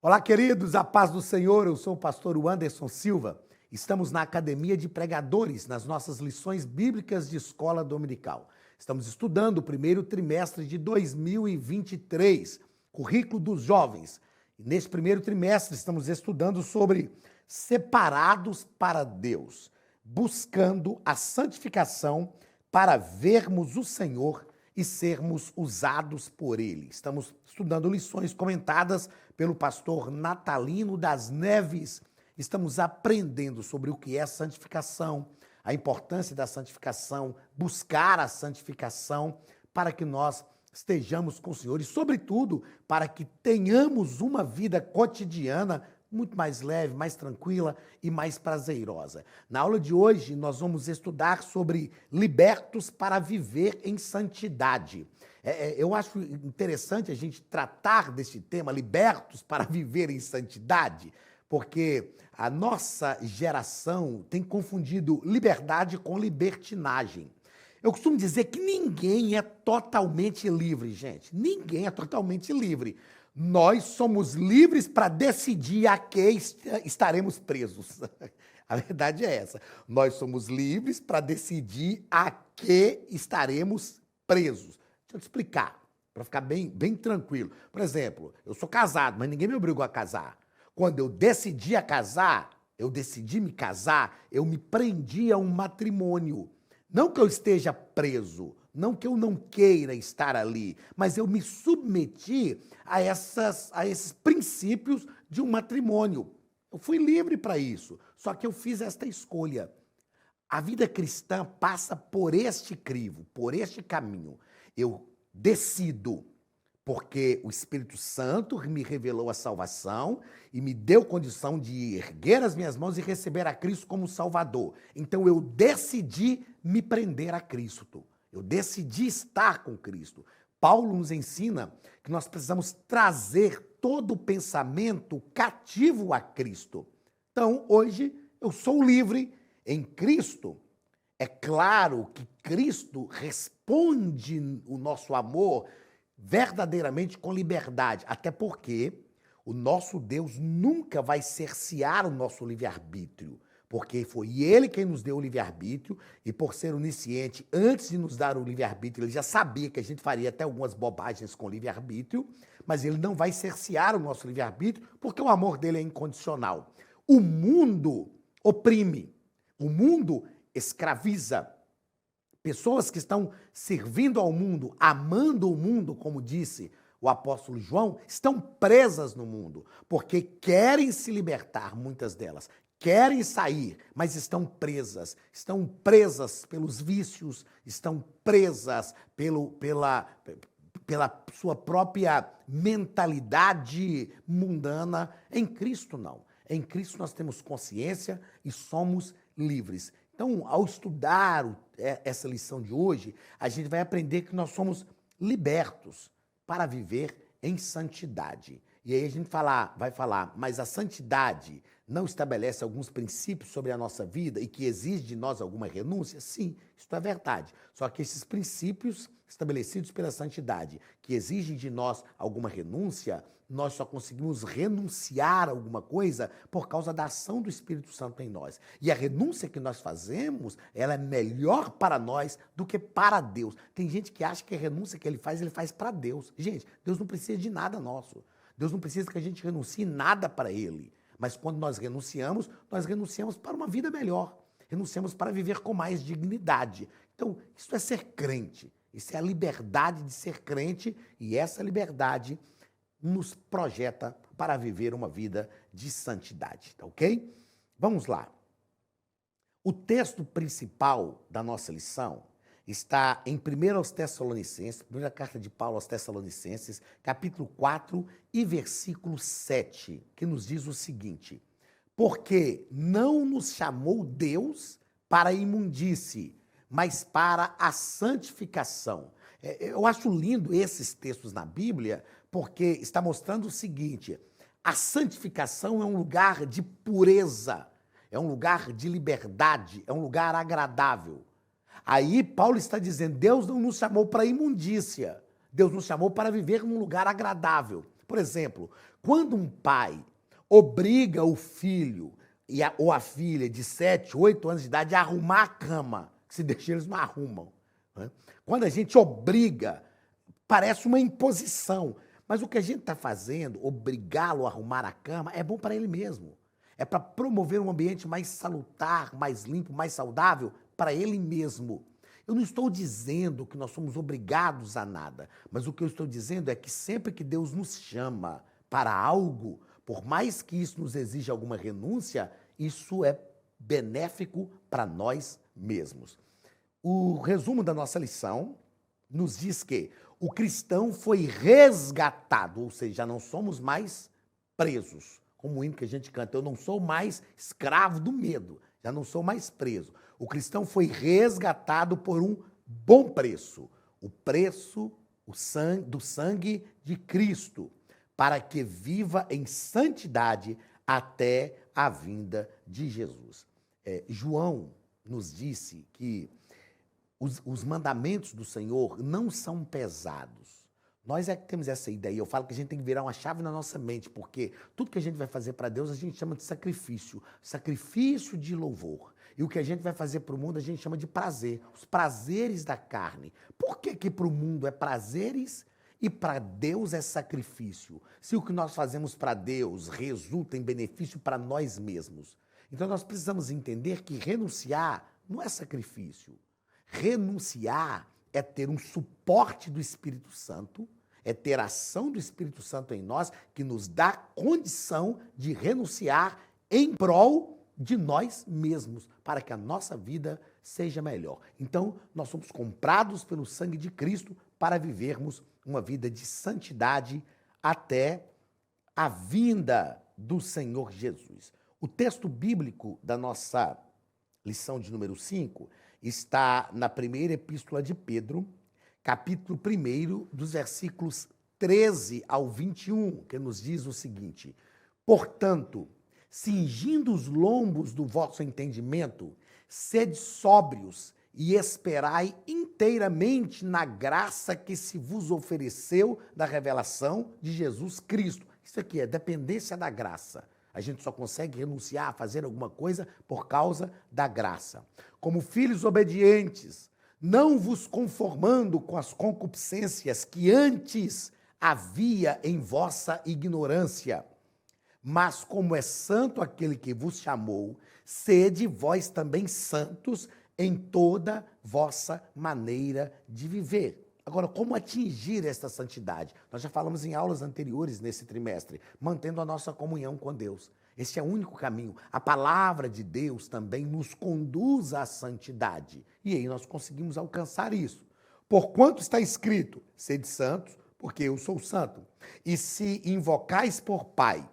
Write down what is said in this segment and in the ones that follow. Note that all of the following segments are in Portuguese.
Olá, queridos, a paz do Senhor, eu sou o pastor Anderson Silva. Estamos na Academia de Pregadores, nas nossas lições bíblicas de escola dominical. Estamos estudando o primeiro trimestre de 2023, currículo dos jovens. E neste primeiro trimestre estamos estudando sobre separados para Deus, buscando a santificação para vermos o Senhor e sermos usados por Ele. Estamos estudando lições comentadas pelo pastor Natalino das Neves. Estamos aprendendo sobre o que é santificação, a importância da santificação, buscar a santificação para que nós estejamos com o Senhor e, sobretudo, para que tenhamos uma vida cotidiana muito mais leve, mais tranquila e mais prazerosa. Na aula de hoje, nós vamos estudar sobre libertos para viver em santidade. Eu acho interessante a gente tratar desse tema, libertos para viver em santidade, porque a nossa geração tem confundido liberdade com libertinagem. Eu costumo dizer que ninguém é totalmente livre, gente. Ninguém é totalmente livre. Nós somos livres para decidir a que estaremos presos. A verdade é essa. Nós somos livres para decidir a que estaremos presos. Deixa eu te explicar, para ficar bem tranquilo. Por exemplo, eu sou casado, mas ninguém me obrigou a casar. Quando eu decidi me casar, eu me prendi a um matrimônio. Não que eu esteja preso, não que eu não queira estar ali, mas eu me submeti a esses princípios de um matrimônio. Eu fui livre para isso, só que eu fiz esta escolha. A vida cristã passa por este crivo, por este caminho. Eu decido, porque o Espírito Santo me revelou a salvação e me deu condição de erguer as minhas mãos e receber a Cristo como Salvador. Então eu decidi me prender a Cristo. Eu decidi estar com Cristo. Paulo nos ensina que nós precisamos trazer todo o pensamento cativo a Cristo. Então, hoje, eu sou livre em Cristo. É claro que Cristo responde o nosso amor verdadeiramente com liberdade, até porque o nosso Deus nunca vai cercear o nosso livre-arbítrio, porque foi Ele quem nos deu o livre-arbítrio e, por ser onisciente, antes de nos dar o livre-arbítrio, Ele já sabia que a gente faria até algumas bobagens com o livre-arbítrio, mas Ele não vai cercear o nosso livre-arbítrio porque o amor dele é incondicional. O mundo oprime, o mundo escraviza. Pessoas que estão servindo ao mundo, amando o mundo, como disse o apóstolo João, estão presas no mundo, porque querem se libertar, muitas delas, querem sair, mas estão presas pelos vícios, estão presas pela sua própria mentalidade mundana. Em Cristo, não. Em Cristo nós temos consciência e somos livres. Então, ao estudar essa lição de hoje, a gente vai aprender que nós somos libertos para viver em santidade. E aí a gente vai falar, mas a santidade não estabelece alguns princípios sobre a nossa vida e que exige de nós alguma renúncia? Sim, isso é verdade. Só que esses princípios estabelecidos pela santidade, que exigem de nós alguma renúncia, nós só conseguimos renunciar a alguma coisa por causa da ação do Espírito Santo em nós. E a renúncia que nós fazemos, ela é melhor para nós do que para Deus. Tem gente que acha que a renúncia que ele faz para Deus. Gente, Deus não precisa de nada nosso. Deus não precisa que a gente renuncie nada para Ele. Mas quando nós renunciamos para uma vida melhor. Renunciamos para viver com mais dignidade. Então, isso é ser crente. Isso é a liberdade de ser crente e essa liberdade nos projeta para viver uma vida de santidade, tá ok? Vamos lá. O texto principal da nossa lição está em 1 aos Tessalonicenses, primeira carta de Paulo aos Tessalonicenses, capítulo 4 e versículo 7, que nos diz o seguinte: porque não nos chamou Deus para a imundície, mas para a santificação. Eu acho lindo esses textos na Bíblia, porque está mostrando o seguinte: a santificação é um lugar de pureza, é um lugar de liberdade, é um lugar agradável. Aí Paulo está dizendo, Deus não nos chamou para a imundícia, Deus nos chamou para viver num lugar agradável. Por exemplo, Quando um pai obriga o filho ou a filha de 7, 8 anos de idade a arrumar a cama, que se deixar eles não arrumam, né? Quando a gente obriga, parece uma imposição. Mas o que a gente está fazendo, obrigá-lo a arrumar a cama, é bom para ele mesmo. É para promover um ambiente mais salutar, mais limpo, mais saudável para ele mesmo. Eu não estou dizendo que nós somos obrigados a nada, mas o que eu estou dizendo é que sempre que Deus nos chama para algo, por mais que isso nos exija alguma renúncia, isso é benéfico para nós mesmos. O resumo da nossa lição nos diz que o cristão foi resgatado, ou seja, já não somos mais presos. Como o hino que a gente canta, eu não sou mais escravo do medo, já não sou mais preso. O cristão foi resgatado por um bom preço, o preço do sangue de Cristo, para que viva em santidade até a vinda de Jesus. João nos disse que os mandamentos do Senhor não são pesados. Nós é que temos essa ideia. Eu falo que a gente tem que virar uma chave na nossa mente, porque tudo que a gente vai fazer para Deus, a gente chama de sacrifício. Sacrifício de louvor. E o que a gente vai fazer para o mundo, a gente chama de prazer. Os prazeres da carne. Por que para o mundo é prazeres e para Deus é sacrifício? Se o que nós fazemos para Deus resulta em benefício para nós mesmos. Então nós precisamos entender que renunciar não é sacrifício. Renunciar é ter um suporte do Espírito Santo, é ter a ação do Espírito Santo em nós que nos dá condição de renunciar em prol de nós mesmos, para que a nossa vida seja melhor. Então, nós somos comprados pelo sangue de Cristo para vivermos uma vida de santidade até a vinda do Senhor Jesus. O texto bíblico da nossa lição de número 5 está na primeira epístola de Pedro, capítulo 1, dos versículos 13 ao 21, que nos diz o seguinte: portanto, cingindo os lombos do vosso entendimento, sede sóbrios e esperai inteiramente na graça que se vos ofereceu da revelação de Jesus Cristo. Isso aqui é dependência da graça. A gente só consegue renunciar a fazer alguma coisa por causa da graça. Como filhos obedientes, não vos conformando com as concupiscências que antes havia em vossa ignorância, mas como é santo aquele que vos chamou, sede vós também santos em toda vossa maneira de viver. Agora, como atingir esta santidade? Nós já falamos em aulas anteriores nesse trimestre, mantendo a nossa comunhão com Deus. Esse é o único caminho. A palavra de Deus também nos conduz à santidade. E aí nós conseguimos alcançar isso. Porquanto está escrito, sede santos, porque eu sou santo. E se invocais por Pai,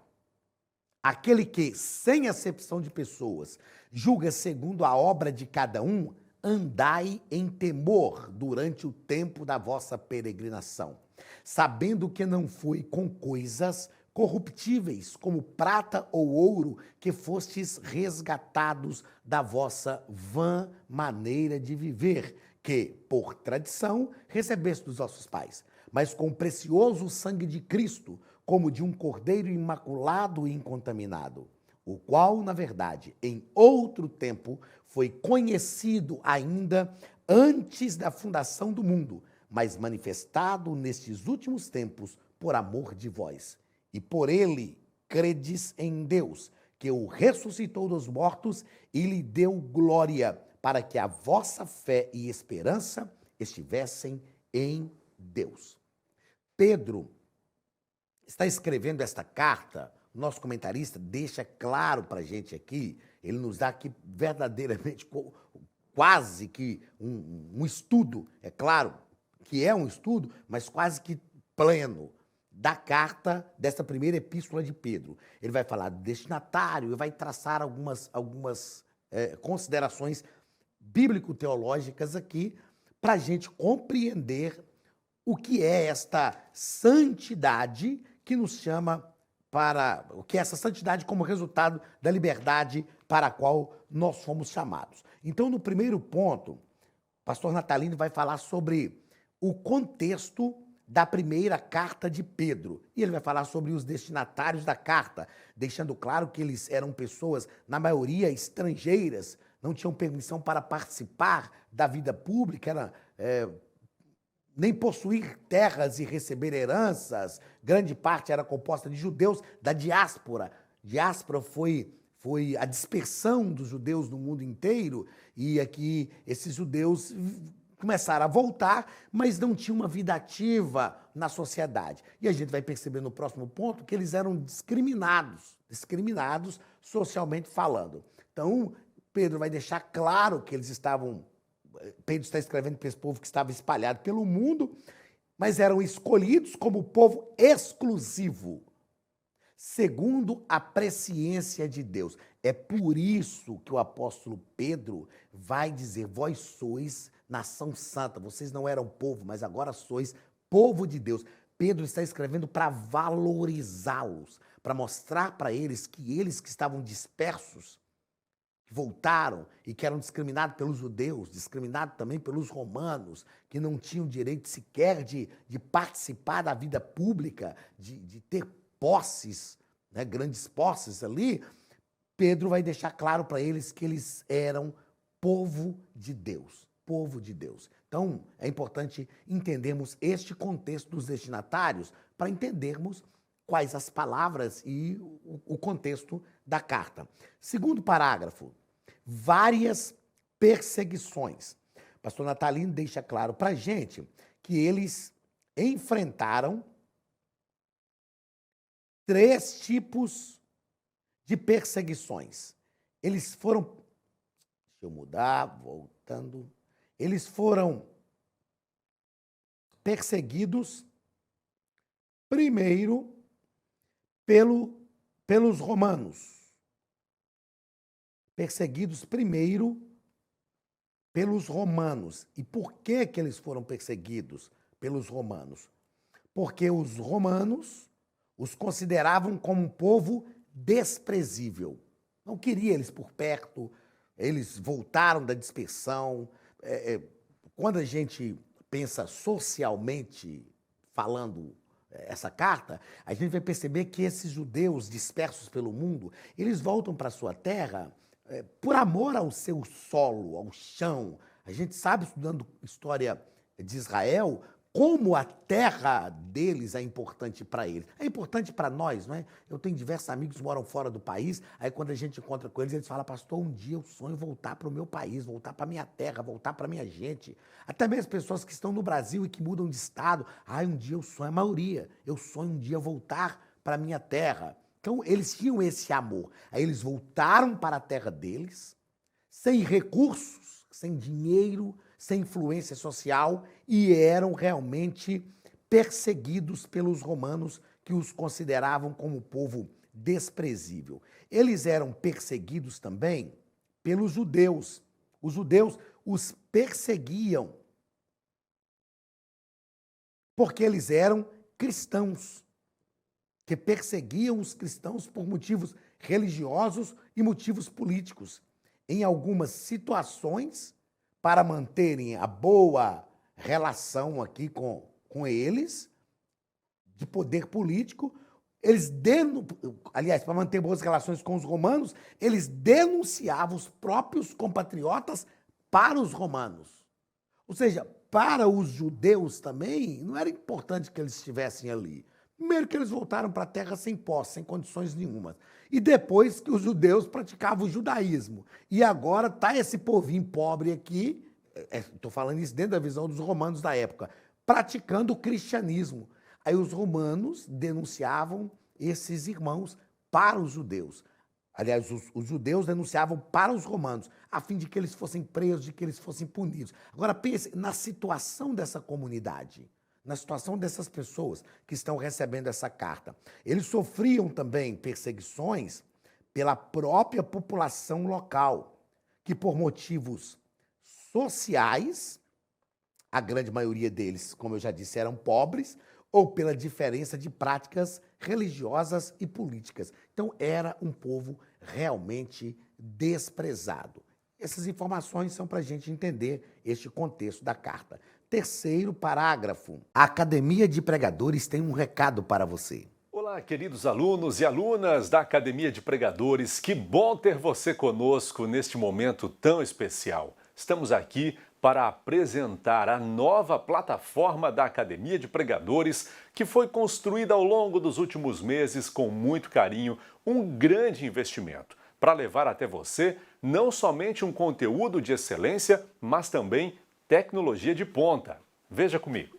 aquele que, sem acepção de pessoas, julga segundo a obra de cada um, andai em temor durante o tempo da vossa peregrinação, sabendo que não foi com coisas corruptíveis, como prata ou ouro, que fostes resgatados da vossa vã maneira de viver, que, por tradição, recebeste dos vossos pais, mas com o precioso sangue de Cristo, como de um cordeiro imaculado e incontaminado, o qual, na verdade, em outro tempo, foi conhecido ainda antes da fundação do mundo, mas manifestado nestes últimos tempos por amor de vós. E por ele credes em Deus, que o ressuscitou dos mortos e lhe deu glória, para que a vossa fé e esperança estivessem em Deus. Pedro está escrevendo esta carta. O nosso comentarista deixa claro para a gente aqui, ele nos dá aqui verdadeiramente quase que um estudo, é claro que é um estudo, mas quase que pleno, da carta desta primeira epístola de Pedro. Ele vai falar do destinatário e vai traçar algumas considerações bíblico-teológicas aqui para a gente compreender o que é esta santidade que nos chama para o que é essa santidade como resultado da liberdade para a qual nós fomos chamados. Então, no primeiro ponto, o pastor Natalino vai falar sobre o contexto da primeira carta de Pedro. E ele vai falar sobre os destinatários da carta, deixando claro que eles eram pessoas, na maioria, estrangeiras, não tinham permissão para participar da vida pública, nem possuir terras e receber heranças. Grande parte era composta de judeus da diáspora. Diáspora foi a dispersão dos judeus no mundo inteiro, e aqui esses judeus começaram a voltar, mas não tinham uma vida ativa na sociedade. E a gente vai perceber no próximo ponto que eles eram discriminados socialmente falando. Então, Pedro vai deixar claro que eles estavam... Pedro está escrevendo para esse povo que estava espalhado pelo mundo, mas eram escolhidos como povo exclusivo, segundo a presciência de Deus. É por isso que o apóstolo Pedro vai dizer: vós sois nação santa, vocês não eram povo, mas agora sois povo de Deus. Pedro está escrevendo para valorizá-los, para mostrar para eles que estavam dispersos, que voltaram e que eram discriminados pelos judeus, discriminados também pelos romanos, que não tinham direito sequer de participar da vida pública, de ter posses, né, grandes posses ali. Pedro vai deixar claro para eles que eles eram povo de Deus, povo de Deus. Então, é importante entendermos este contexto dos destinatários para entendermos quais as palavras e o contexto da carta. Segundo parágrafo, várias perseguições. Pastor Natalino deixa claro para a gente que eles enfrentaram 3 tipos de perseguições. Eles foram... Deixa eu mudar, voltando. Eles foram perseguidos primeiro pelos romanos. Perseguidos primeiro pelos romanos. E por que eles foram perseguidos pelos romanos? Porque os romanos os consideravam como um povo desprezível. Não queria eles por perto, eles voltaram da dispersão. Quando a gente pensa socialmente falando essa carta, a gente vai perceber que esses judeus dispersos pelo mundo, eles voltam para a sua terra por amor ao seu solo, ao chão. A gente sabe, estudando história de Israel, como a terra deles é importante para eles. É importante para nós, não é? Eu tenho diversos amigos que moram fora do país, aí quando a gente encontra com eles falam: pastor, um dia eu sonho voltar para o meu país, voltar para a minha terra, voltar para a minha gente. Até mesmo pessoas que estão no Brasil e que mudam de estado. Um dia eu sonho, a maioria, eu sonho um dia voltar para a minha terra. Então, eles tinham esse amor. Aí eles voltaram para a terra deles, sem recursos, sem dinheiro, sem influência social, e eram realmente perseguidos pelos romanos, que os consideravam como povo desprezível. Eles eram perseguidos também pelos judeus. Os judeus os perseguiam porque eles eram cristãos, que perseguiam os cristãos por motivos religiosos e motivos políticos. Em algumas situações, para manterem a boa relação aqui com eles, de poder político, para manter boas relações com os romanos, eles denunciavam os próprios compatriotas para os romanos. Ou seja, para os judeus também, não era importante que eles estivessem ali. Primeiro que eles voltaram para a terra sem posse, sem condições nenhuma. E depois que os judeus praticavam o judaísmo. E agora está esse povinho pobre aqui, estou falando isso dentro da visão dos romanos da época, praticando o cristianismo. Aí os romanos denunciavam esses irmãos para os judeus. Aliás, os judeus denunciavam para os romanos, a fim de que eles fossem presos, de que eles fossem punidos. Agora pense na situação dessa comunidade, na situação dessas pessoas que estão recebendo essa carta. Eles sofriam também perseguições pela própria população local, que por motivos sociais, a grande maioria deles, como eu já disse, eram pobres, ou pela diferença de práticas religiosas e políticas. Então, era um povo realmente desprezado. Essas informações são para a gente entender este contexto da carta. terceiro parágrafo. A Academia de Pregadores tem um recado para você. Olá, queridos alunos e alunas da Academia de Pregadores. Que bom ter você conosco neste momento tão especial. Estamos aqui para apresentar a nova plataforma da Academia de Pregadores, que foi construída ao longo dos últimos meses com muito carinho, um grande investimento, para levar até você não somente um conteúdo de excelência, mas também tecnologia de ponta. Veja comigo.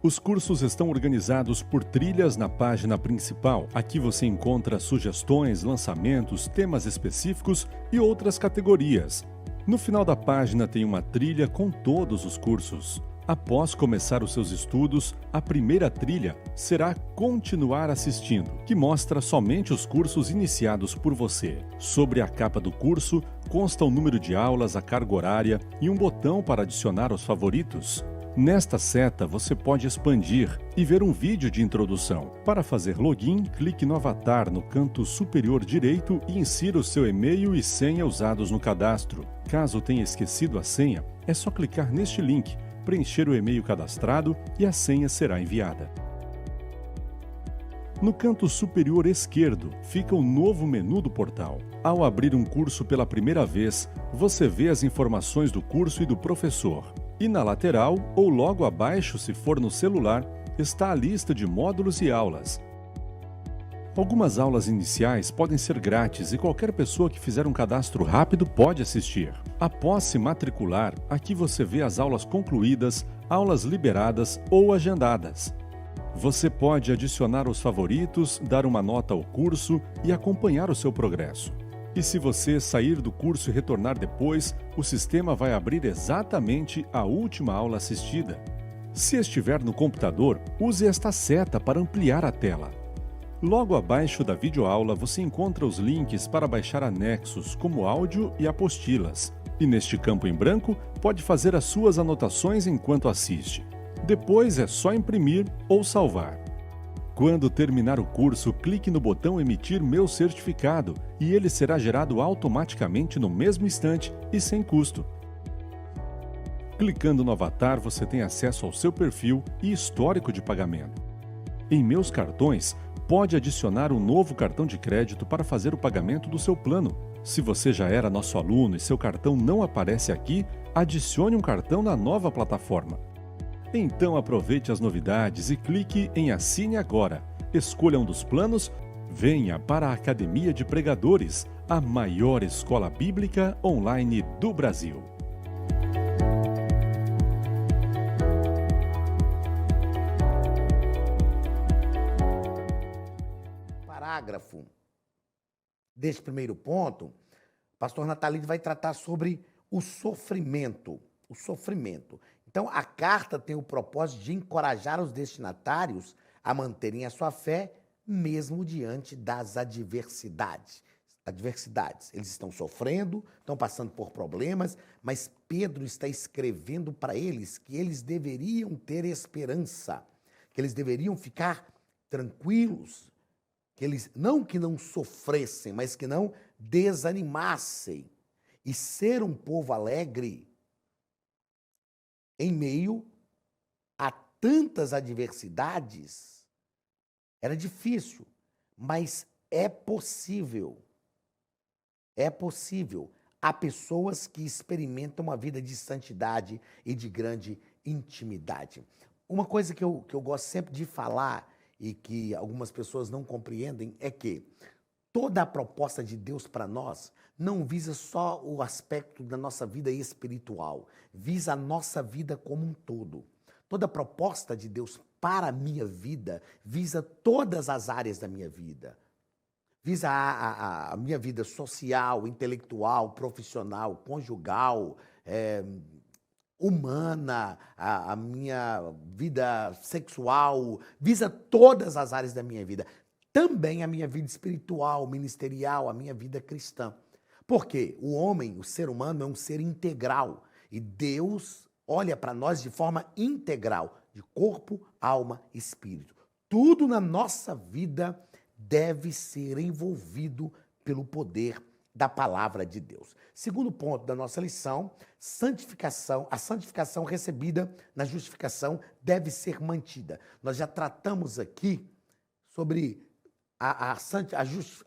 Os cursos estão organizados por trilhas na página principal. Aqui você encontra sugestões, lançamentos, temas específicos e outras categorias. No final da página tem uma trilha com todos os cursos. Após começar os seus estudos, a primeira trilha será Continuar assistindo, que mostra somente os cursos iniciados por você. Sobre a capa do curso, consta o número de aulas, a carga horária e um botão para adicionar aos favoritos. Nesta seta, você pode expandir e ver um vídeo de introdução. Para fazer login, clique no avatar no canto superior direito e insira o seu e-mail e senha usados no cadastro. Caso tenha esquecido a senha, é só clicar neste link, preencher o e-mail cadastrado e a senha será enviada. No canto superior esquerdo fica o novo menu do portal. Ao abrir um curso pela primeira vez, você vê as informações do curso e do professor. E na lateral, ou logo abaixo se for no celular, está a lista de módulos e aulas. Algumas aulas iniciais podem ser grátis e qualquer pessoa que fizer um cadastro rápido pode assistir. Após se matricular, aqui você vê as aulas concluídas, aulas liberadas ou agendadas. Você pode adicionar os favoritos, dar uma nota ao curso e acompanhar o seu progresso. E se você sair do curso e retornar depois, o sistema vai abrir exatamente a última aula assistida. Se estiver no computador, use esta seta para ampliar a tela. Logo abaixo da videoaula você encontra os links para baixar anexos, como áudio e apostilas. E neste campo em branco, pode fazer as suas anotações enquanto assiste. Depois é só imprimir ou salvar. Quando terminar o curso, clique no botão Emitir meu certificado e ele será gerado automaticamente no mesmo instante e sem custo. Clicando no avatar, você tem acesso ao seu perfil e histórico de pagamento. Em Meus Cartões, pode adicionar um novo cartão de crédito para fazer o pagamento do seu plano. Se você já era nosso aluno e seu cartão não aparece aqui, adicione um cartão na nova plataforma. Então aproveite as novidades e clique em Assine Agora. Escolha um dos planos, venha para a Academia de Pregadores, a maior escola bíblica online do Brasil. Parágrafo deste primeiro ponto, o pastor Natalino vai tratar sobre o sofrimento. O sofrimento. Então, a carta tem o propósito de encorajar os destinatários a manterem a sua fé, mesmo diante das adversidades. Eles estão sofrendo, estão passando por problemas, mas Pedro está escrevendo para eles que eles deveriam ter esperança, que eles deveriam ficar tranquilos, que eles que não sofressem, mas que não desanimassem. E ser um povo alegre em meio a tantas adversidades era difícil, mas é possível. É possível. Há pessoas que experimentam uma vida de santidade e de grande intimidade. Uma coisa que eu gosto sempre de falar e que algumas pessoas não compreendem é que toda a proposta de Deus para nós não visa só o aspecto da nossa vida espiritual, visa a nossa vida como um todo. Toda a proposta de Deus para a minha vida visa todas as áreas da minha vida. Visa a minha vida social, intelectual, profissional, conjugal, humana, a minha vida sexual, visa todas as áreas da minha vida. Também a minha vida espiritual, ministerial, a minha vida cristã. Porque o homem, o ser humano, é um ser integral. E Deus olha para nós de forma integral, de corpo, alma e espírito. Tudo na nossa vida deve ser envolvido pelo poder da palavra de Deus. Segundo ponto da nossa lição, santificação. A santificação recebida na justificação deve ser mantida. Nós já tratamos aqui sobre a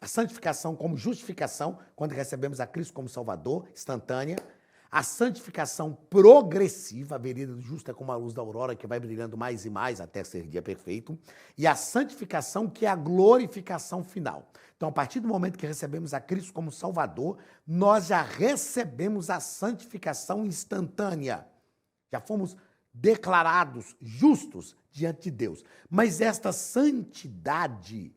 santificação como justificação, quando recebemos a Cristo como Salvador, instantânea. A santificação progressiva, a vereda do justo é como a luz da aurora, que vai brilhando mais e mais até ser dia perfeito. E a santificação, que é a glorificação final. Então, a partir do momento que recebemos a Cristo como Salvador, nós já recebemos a santificação instantânea. Já fomos declarados justos diante de Deus. Mas esta santidade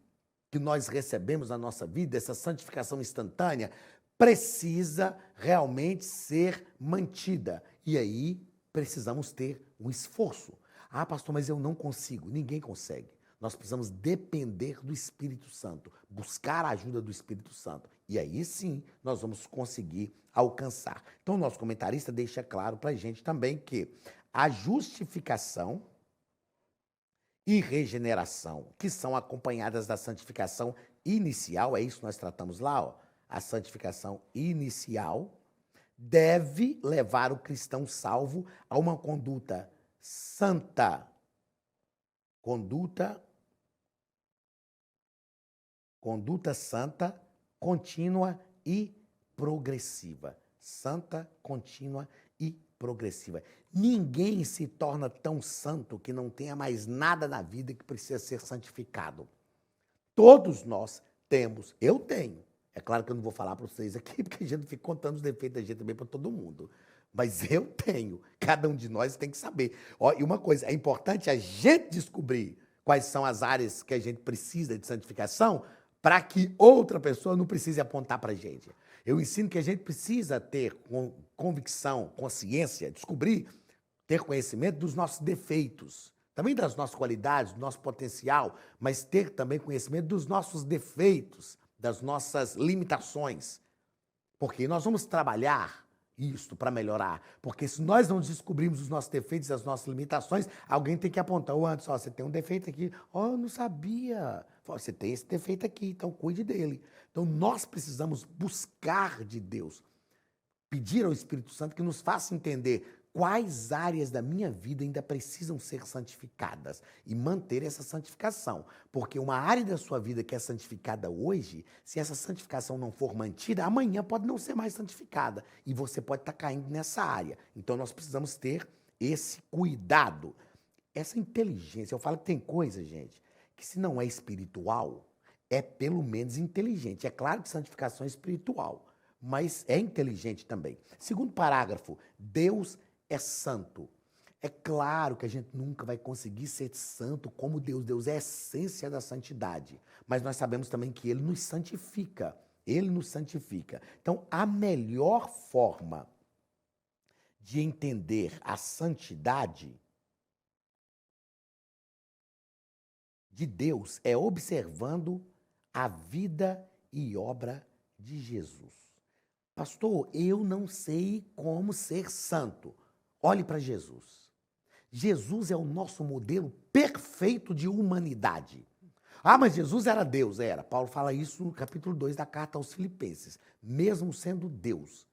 que nós recebemos na nossa vida, essa santificação instantânea, precisa realmente ser mantida. E aí precisamos ter um esforço. Ah, pastor, mas eu não consigo. Ninguém consegue. Nós precisamos depender do Espírito Santo, buscar a ajuda do Espírito Santo. E aí sim nós vamos conseguir alcançar. Então o nosso comentarista deixa claro para a gente também que a justificação e regeneração, que são acompanhadas da santificação inicial, é isso que nós tratamos lá, ó. A santificação inicial deve levar o cristão salvo a uma conduta santa, conduta santa, contínua e progressiva. Santa, contínua e progressiva. Ninguém se torna tão santo que não tenha mais nada na vida que precisa ser santificado. Todos nós temos, eu tenho. É claro que eu não vou falar para vocês aqui, porque a gente fica contando os defeitos da gente também para todo mundo. Mas eu tenho. Cada um de nós tem que saber. Ó, e uma coisa, é importante a gente descobrir quais são as áreas que a gente precisa de santificação para que outra pessoa não precise apontar para a gente. Eu ensino que a gente precisa ter convicção, consciência, descobrir, ter conhecimento dos nossos defeitos. Também das nossas qualidades, do nosso potencial, mas ter também conhecimento dos nossos defeitos, das nossas limitações. Porque nós vamos trabalhar isso para melhorar. Porque se nós não descobrirmos os nossos defeitos e as nossas limitações, alguém tem que apontar. Ô, Anderson, você tem um defeito aqui. Eu não sabia. Você tem esse defeito aqui, então cuide dele. Então nós precisamos buscar de Deus, pedir ao Espírito Santo que nos faça entender quais áreas da minha vida ainda precisam ser santificadas e manter essa santificação. Porque uma área da sua vida que é santificada hoje, se essa santificação não for mantida, amanhã pode não ser mais santificada e você pode estar caindo nessa área. Então nós precisamos ter esse cuidado, essa inteligência. Eu falo que tem coisa, gente, que se não é espiritual, é pelo menos inteligente. É claro que santificação é espiritual, mas é inteligente também. Segundo parágrafo, Deus é santo. É claro que a gente nunca vai conseguir ser santo como Deus. Deus é a essência da santidade. Mas nós sabemos também que Ele nos santifica. Ele nos santifica. Então, a melhor forma de entender a santidade de Deus é observando a vida e obra de Jesus. Pastor, eu não sei como ser santo. Olhe para Jesus. Jesus é o nosso modelo perfeito de humanidade. Ah, mas Jesus era Deus. Era. Paulo fala isso no capítulo 2 da carta aos Filipenses. Mesmo sendo Deus.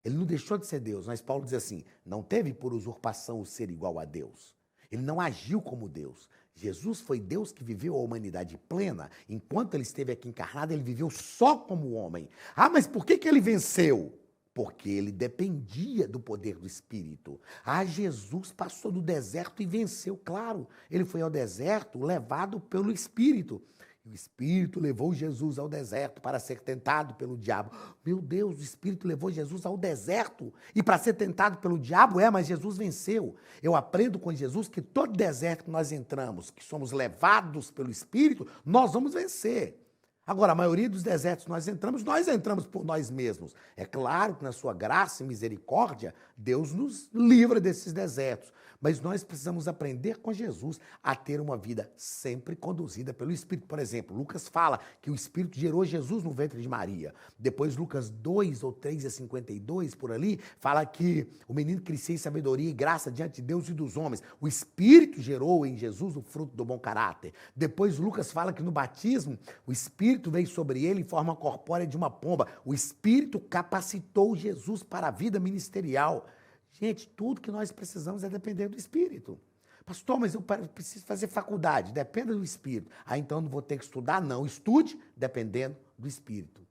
Ele não deixou de ser Deus, mas Paulo diz assim, não teve por usurpação o ser igual a Deus. Ele não agiu como Deus. Jesus foi Deus que viveu a humanidade plena. Enquanto ele esteve aqui encarnado, ele viveu só como homem. Ah, mas por que ele venceu? Porque ele dependia do poder do Espírito. Ah, Jesus passou do deserto e venceu, claro. Ele foi ao deserto levado pelo Espírito. O Espírito levou Jesus ao deserto para ser tentado pelo diabo. Meu Deus, o Espírito levou Jesus ao deserto e para ser tentado pelo diabo, mas Jesus venceu. Eu aprendo com Jesus que todo deserto que nós entramos, que somos levados pelo Espírito, nós vamos vencer. Agora, a maioria dos desertos que nós entramos por nós mesmos. É claro que na sua graça e misericórdia, Deus nos livra desses desertos. Mas nós precisamos aprender com Jesus a ter uma vida sempre conduzida pelo Espírito. Por exemplo, Lucas fala que o Espírito gerou Jesus no ventre de Maria. Depois, Lucas 2 ou 3:52, por ali, fala que o menino crescia em sabedoria e graça diante de Deus e dos homens. O Espírito gerou em Jesus o fruto do bom caráter. Depois, Lucas fala que no batismo, o Espírito Espírito veio sobre ele em forma corpórea de uma pomba. O Espírito capacitou Jesus para a vida ministerial. Gente, tudo que nós precisamos é depender do Espírito. Pastor, mas eu preciso fazer faculdade. Dependa do Espírito. Ah, então não vou ter que estudar? Não. Estude dependendo do Espírito.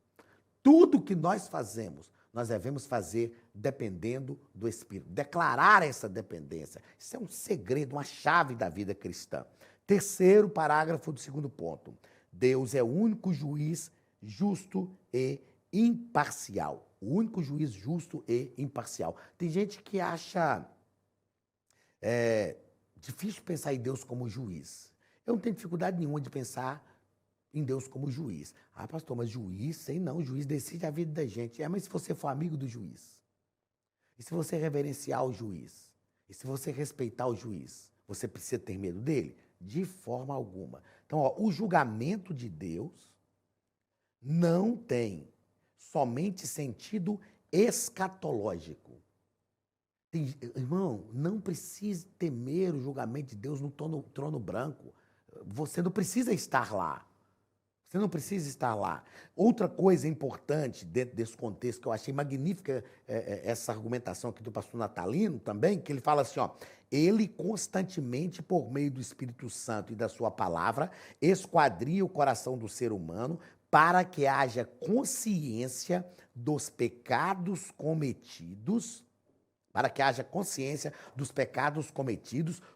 Tudo que nós fazemos, nós devemos fazer dependendo do Espírito. Declarar essa dependência. Isso é um segredo, uma chave da vida cristã. Terceiro parágrafo do segundo ponto. Deus é o único juiz justo e imparcial. O único juiz justo e imparcial. Tem gente que acha difícil pensar em Deus como juiz. Eu não tenho dificuldade nenhuma de pensar em Deus como juiz. Ah, pastor, mas juiz, sei não, o juiz decide a vida da gente. Mas se você for amigo do juiz? E se você reverenciar o juiz? E se você respeitar o juiz? Você precisa ter medo dele? De forma alguma. Então, o julgamento de Deus não tem somente sentido escatológico. Irmão, não precisa temer o julgamento de Deus no trono branco. Você não precisa estar lá. Você não precisa estar lá. Outra coisa importante dentro desse contexto, que eu achei magnífica essa argumentação aqui do pastor Natalino também, que ele fala assim, ele constantemente, por meio do Espírito Santo e da sua palavra, esquadria o coração do ser humano para que haja consciência dos pecados cometidos,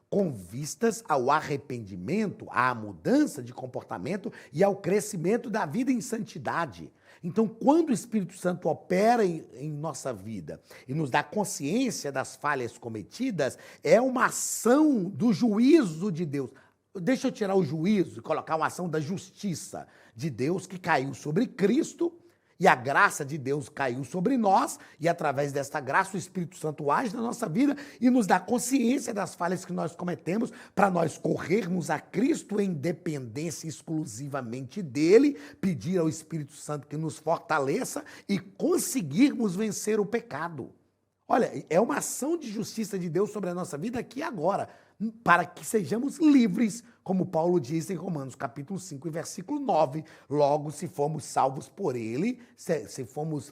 com vistas ao arrependimento, à mudança de comportamento e ao crescimento da vida em santidade. Então, quando o Espírito Santo opera em nossa vida e nos dá consciência das falhas cometidas, é uma ação do juízo de Deus. Deixa eu tirar o juízo e colocar uma ação da justiça de Deus que caiu sobre Cristo. E a graça de Deus caiu sobre nós, e através desta graça o Espírito Santo age na nossa vida e nos dá consciência das falhas que nós cometemos para nós corrermos a Cristo em dependência exclusivamente dele, pedir ao Espírito Santo que nos fortaleça e conseguirmos vencer o pecado. Olha, é uma ação de justiça de Deus sobre a nossa vida aqui e agora, para que sejamos livres, como Paulo diz em Romanos capítulo 5, versículo 9. Logo, se fomos salvos por ele, se fomos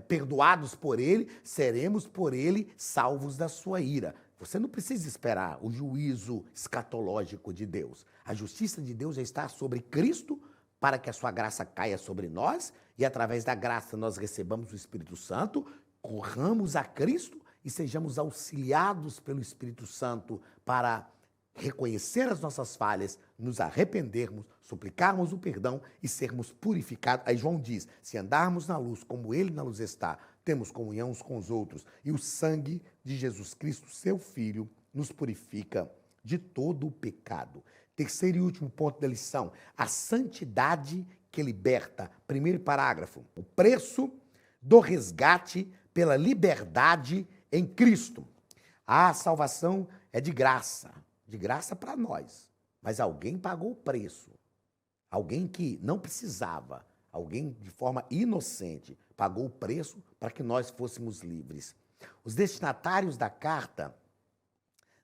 perdoados por ele, seremos por ele salvos da sua ira. Você não precisa esperar o juízo escatológico de Deus. A justiça de Deus já está sobre Cristo, para que a sua graça caia sobre nós, e através da graça nós recebamos o Espírito Santo, corramos a Cristo e sejamos auxiliados pelo Espírito Santo para reconhecer as nossas falhas, nos arrependermos, suplicarmos o perdão e sermos purificados. Aí João diz, se andarmos na luz como ele na luz está, temos comunhão uns com os outros, e o sangue de Jesus Cristo, seu Filho, nos purifica de todo o pecado. Terceiro e último ponto da lição, a santidade que liberta. Primeiro parágrafo, o preço do resgate pela liberdade em Cristo. A salvação é de graça para nós, mas alguém pagou o preço. Alguém que não precisava, alguém de forma inocente, pagou o preço para que nós fôssemos livres. Os destinatários da carta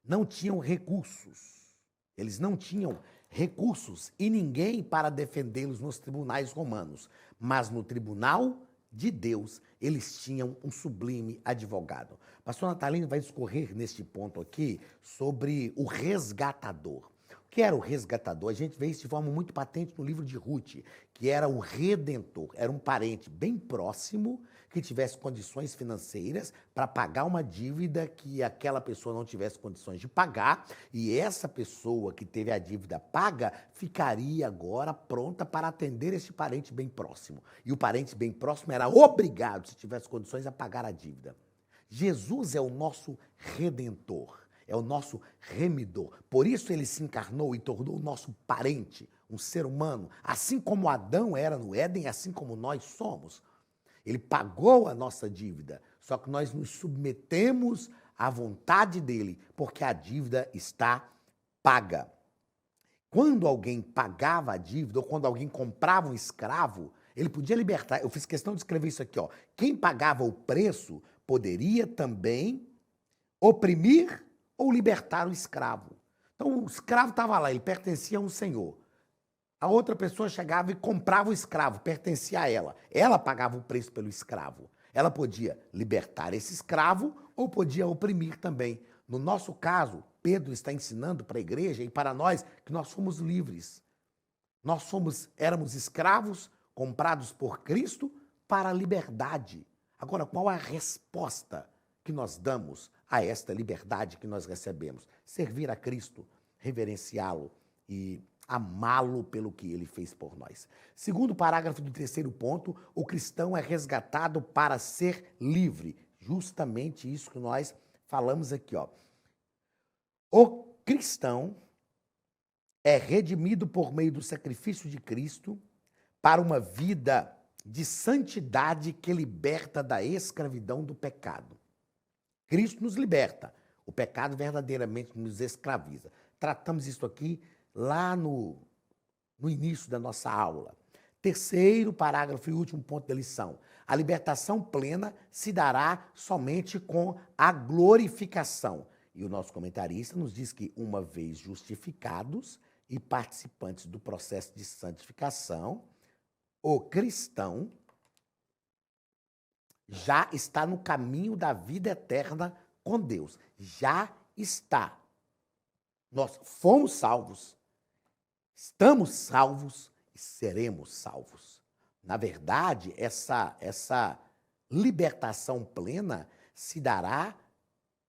não tinham recursos. Eles não tinham recursos e ninguém para defendê-los nos tribunais romanos, mas no tribunal de Deus, eles tinham um sublime advogado. Pastor Natalino vai discorrer neste ponto aqui sobre o resgatador. O que era o resgatador? A gente vê isso de forma muito patente no livro de Ruth, que era o redentor. Era um parente bem próximo que tivesse condições financeiras para pagar uma dívida que aquela pessoa não tivesse condições de pagar, e essa pessoa que teve a dívida paga ficaria agora pronta para atender esse parente bem próximo. E o parente bem próximo era obrigado, se tivesse condições, a pagar a dívida. Jesus é o nosso redentor, é o nosso remidor. Por isso ele se encarnou e tornou o nosso parente, um ser humano, assim como Adão era no Éden, assim como nós somos. Ele pagou a nossa dívida, só que nós nos submetemos à vontade dele, porque a dívida está paga. Quando alguém pagava a dívida, ou quando alguém comprava um escravo, ele podia libertar. Eu fiz questão de escrever isso aqui, ó. Quem pagava o preço poderia também oprimir ou libertar o escravo. Então, o escravo estava lá, ele pertencia a um senhor. A outra pessoa chegava e comprava o escravo, pertencia a ela. Ela pagava o preço pelo escravo. Ela podia libertar esse escravo ou podia oprimir também. No nosso caso, Pedro está ensinando para a igreja e para nós que nós somos livres. Éramos escravos comprados por Cristo para a liberdade. Agora, qual a resposta que nós damos a esta liberdade que nós recebemos? Servir a Cristo, reverenciá-lo e amá-lo pelo que ele fez por nós. Segundo parágrafo do terceiro ponto, o cristão é resgatado para ser livre. Justamente isso que nós falamos aqui, ó. O cristão é redimido por meio do sacrifício de Cristo para uma vida de santidade que liberta da escravidão do pecado. Cristo nos liberta. O pecado verdadeiramente nos escraviza. Tratamos isso aqui lá no início da nossa aula. Terceiro parágrafo e último ponto da lição. A libertação plena se dará somente com a glorificação. E o nosso comentarista nos diz que, uma vez justificados e participantes do processo de santificação, o cristão já está no caminho da vida eterna com Deus. Já está. Nós fomos salvos, estamos salvos e seremos salvos. Na verdade, essa libertação plena se dará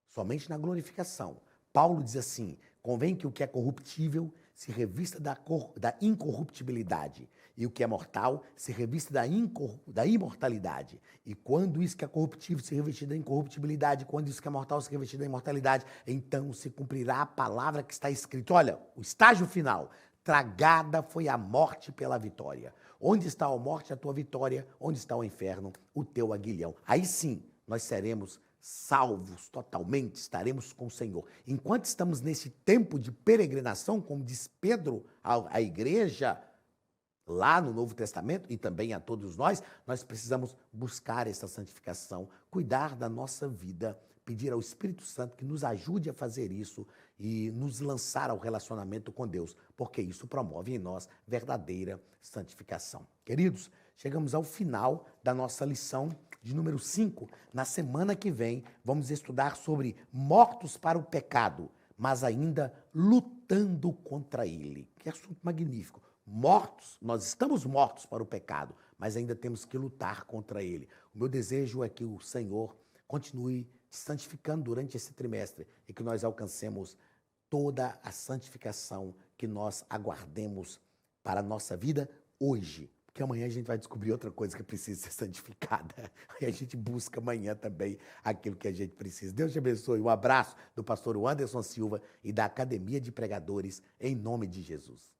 somente na glorificação. Paulo diz assim: convém que o que é corruptível se revista da incorruptibilidade, e o que é mortal se revista da imortalidade. E quando isso que é corruptível se revestir da incorruptibilidade, quando isso que é mortal se revestir da imortalidade, então se cumprirá a palavra que está escrita. Olha, o estágio final: tragada foi a morte pela vitória. Onde está a morte, a tua vitória? Onde está o inferno, o teu aguilhão? Aí sim, nós seremos salvos totalmente, estaremos com o Senhor. Enquanto estamos nesse tempo de peregrinação, como diz Pedro à igreja, lá no Novo Testamento, e também a todos nós precisamos buscar essa santificação, cuidar da nossa vida, pedir ao Espírito Santo que nos ajude a fazer isso e nos lançar ao relacionamento com Deus, porque isso promove em nós verdadeira santificação. Queridos, chegamos ao final da nossa lição de número 5. Na semana que vem, vamos estudar sobre mortos para o pecado, mas ainda lutando contra ele. Que assunto magnífico. Mortos, nós estamos mortos para o pecado, mas ainda temos que lutar contra ele. O meu desejo é que o Senhor continue santificando durante esse trimestre e que nós alcancemos toda a santificação que nós aguardemos para a nossa vida hoje. Porque amanhã a gente vai descobrir outra coisa que precisa ser santificada. E a gente busca amanhã também aquilo que a gente precisa. Deus te abençoe. Um abraço do pastor Anderson Silva e da Academia de Pregadores, em nome de Jesus.